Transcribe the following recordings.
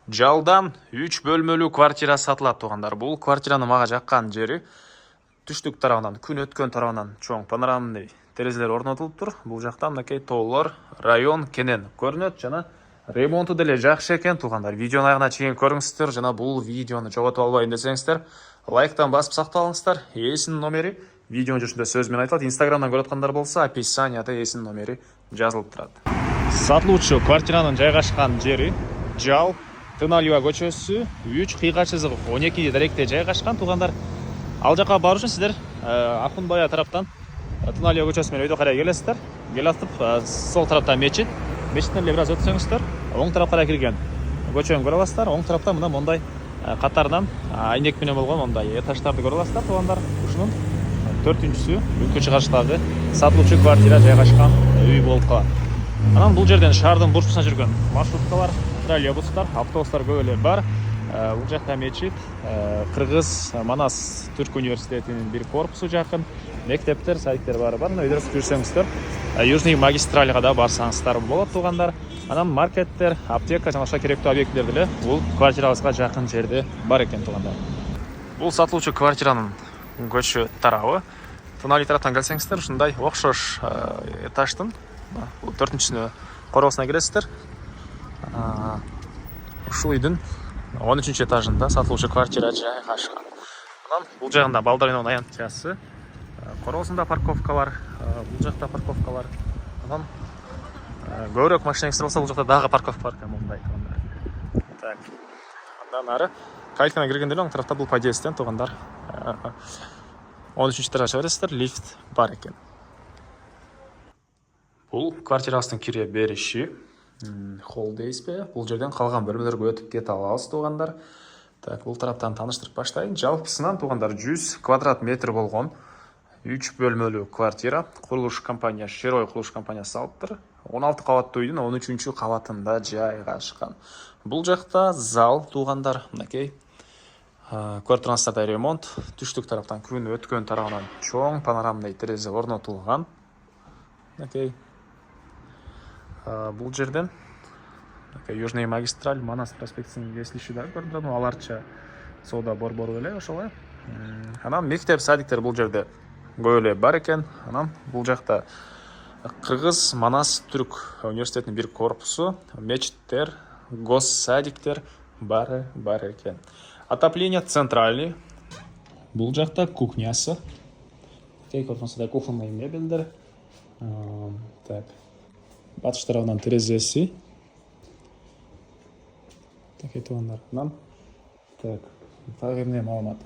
Жалдан 3 бөлмөлүү квартира сатылат туғандар. Бұл квартираны маға жаққан жері түштік тарауынан, күн өткен тарауынан чоң панорамный терезелер орнатылып тұр. Бұл жақтан мынакей тоолор район кенен көрінөт жана ремонту деле жакшы экен туғандар. Видеоны аяғына чейин көрүңүздөр жана бұл видеоны жоготуп албайын десеңиздер, лайктан басып сакталыңыздар. Эсинин номери видеонун жүрүшүндө сөз менен айтылат. Инстаграмдан көрүп аткандар болсо, описанияда эсинин номери жазылып турат. Сатылуучу квартиранын жайгашкан жери Жал Тыналыва көчөсү 3 кыйга чызык 12 даректе жайгашкан туғандар. Ал жака баруу үчүн сиздер Акунбая тараптан Тыналыва көчөсү менен өйдө карай келесиздер. Келатып, сол тараптан мечиттен эле бир аз өтсөңүздөр, оң тарапка карай кирген көчөнү көрө аласыздар. Оң тарапта мына мондай катарынан айнек менен болгон мондай этаждарды көрө аласыздар туғандар. Ушунун 4-сү бүткү чыгарыштарды сатылуучу квартира жайгашкан үй болуп калат. Анан бул жерден шаардын бурчусуна жүргөн маршруткалар, троллейбустар, автобустар көп эле бар. Бул жакта мечит, Кыргыз Манас Түрк университетинин бир корпусу жакын, мектептер, садиктер баары бар. Өйдөрүп жүрсөңүздөр, Южный магистральга да барсаңыздар болот туғандар. Анан маркеттер, аптека жана башка керектүү объектилер деле бул квартирабызга жакын жерде бар экен туғандар. Бул сатылуучу квартиранын көчө тарабы. Тыналый тараптан келсеңиздер, ушундай окшош этаждын 4-сүнө короосуна киресиздер. Ушул үйдүн 13-этажында сатылуучу квартира жайгашкан. Анан бул жагында балдар ойногон аянтчасы, короосунда парковкалар, бул жакта парковкалар. Анан көбүрөөк машинаңыз болсо, бул жакта дагы парковка бар экен мондай туғандар. Так. Андан ары кальканы киргенде эле оң тарафта бул подъезден туғандар 13-этажга чыга бересиздер, лифт бар экен. Бул квартирабыздын кире бериши холл дейсизби? Бул жерден калган бөлмөлөргө өтүп кете алабыз туғандар. Так, бул тараптан тааныштырып баштайын. Жалпысынан туғандар 100 квадрат метр болгон 3 бөлмөлүү квартира. Курулуш компания, Шерой курулуш компаниясы салыптыр. 16 кабаттуу үйдүн 13-чү кабатында жайгашкан. Бул жакта зал туғандар, мынакей. Квартираңыздарда ремонт, түштүк тараптан күн өткөн тарабынан чоң панорамный терезе орнотулган. Мынакей. Бул жерден Южный магистраль, Манас проспектисин кесилиши да көрүнөт. Аларча соода борбору эле ошолой. Анан мектеп, садиктер бул жерде көп эле бар экен. Анан бул жакта Кыргыз Манас Түрк университетинин бир корпусу, мечиттер, госсадиктер бар экен. Отопление центральный. Бул жакта кухнясы. Көрсөңүздөр кухонный мебелдер. Так. Батыш тарабынан терезеси. Так, айтылгандар. Так, тагы эмне маалымат?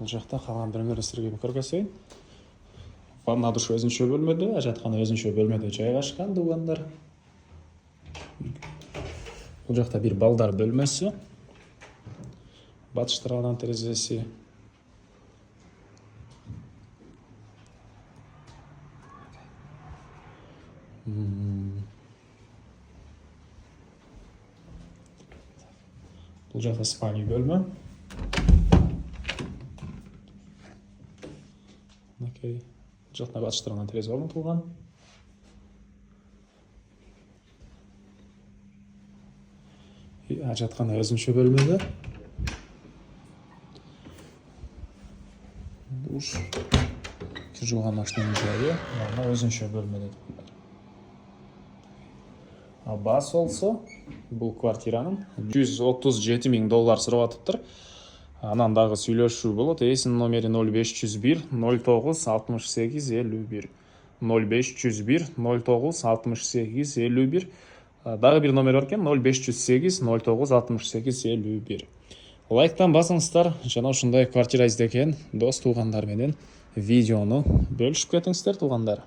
Бул жакта калган бөлмөлөрдү сиздерге көрсөтөйүн. Ванна душ өзүнчө бөлмөдө, ажаткана өзүнчө бөлмөдө жайгашкан тугандар. Бул жакта бир балдар бөлмөсү. Батыш тарабынан терезеси. Бул жакта спальный бөлмө. Окей. Бул жакта батыш тарабынан терезе орнотулган. Ажаткана өзүнчө бөлмөдө. Душ. Кир жууган машинанын жайы, мына өзүнчө бөлмөдө. Баас болсо, бул квартиранын $137 000 сурап атыптыр. Анан дагы сүйлөшүү болот. Эсинин номери 0501 09 68 51. 0501 09 68 51. Дагы бир номер бар экен 0508 09 68 51. Лайктан басыңыздар, жана ушундай квартира издеген дос туугандар менен видеону бөлүшүп кетиңиздер туугандар.